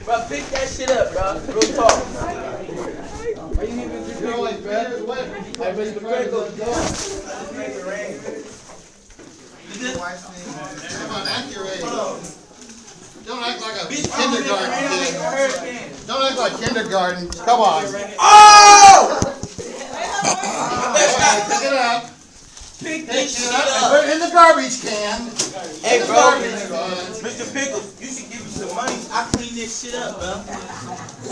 Bro, pick that shit up, bro. Real talk. You're only 3 years away from Mr. Pickles. Make it rain. Come on, act your age. Don't act like a kindergarten kid. Don't act like kindergarten. Come on. Oh! Pick it up. Pick Pick this it shit up and up. put it in the garbage can. Hey, In the bro. garbage can. Mr. Pickles, you should give me some money. I clean this shit up, bro.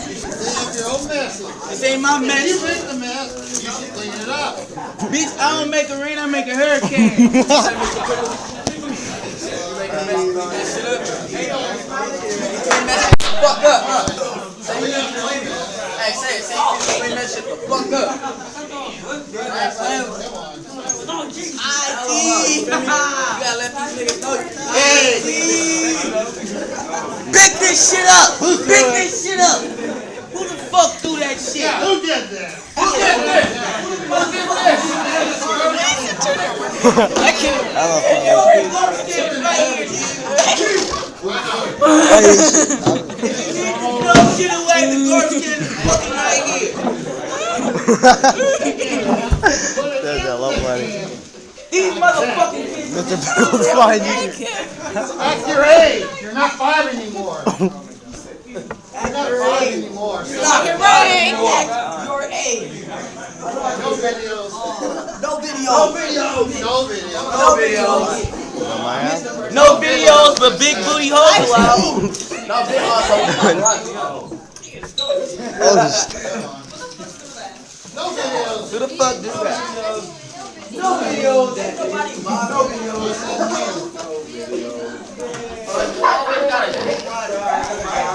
You should clean up your own messes. This ain't my If you mess. make the mess, you should clean it up. Bitch, I don't make a rain, I make a hurricane. Fuck up, huh? Hey, say it. Clean that shit the fuck up. You gotta let these niggas know. Hey! Pick this shit up! Pick this shit up! Who the fuck do that shit? Yeah, who did that? Who did this? Who did this? I can't. No shit away, the garbage can is fucking right here. That's a love letter. These motherfucking kids. Mr. Pickles behind you. Act your age. You're not 5 anymore. You're not 5 anymore. Stop it right. Your age. No videos. No videos. No videos. No videos. My ass? No videos, but big booty hoes allowed. No videos. Oh, shit. No videos. Who the fuck did that? No videos. No videos.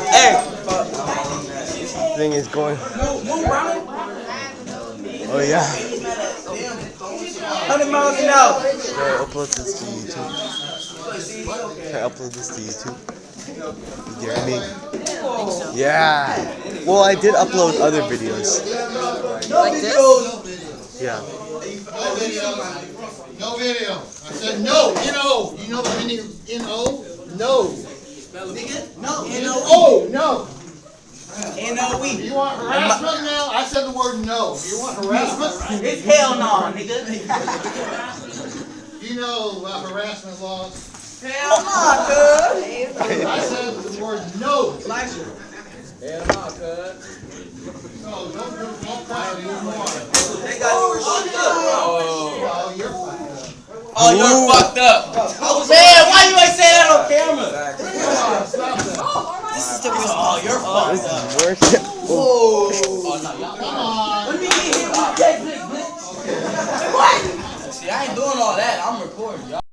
Hey. Thing is going. Oh, yeah. 100 miles an hour. Should I upload this to YouTube? Should I upload this to YouTube? You get me? Yeah. Well, I did upload other videos. Like this? Yeah. No video. No video. I said no. N-O. You know the meaning of N-O? No. Nigga? No. Oh, no. N-O-E. You want harassment now? I said the word no. You want harassment? It's hell no, nigga. You know harassment laws? Hell no, cuz. I said the word no. Hell no, cuz. No, don't cry anymore. They got you fucked up. Oh, you're fucked up. Oh, you're fucked up. Man, why you ain't say that on camera? Come on, stop that. This is the reason. Oh, you're This fucked up. is worse. Oh, no, y'all. Come on. Let me get hit with that, bitch. What? See, I ain't doing all that. I'm recording, y'all.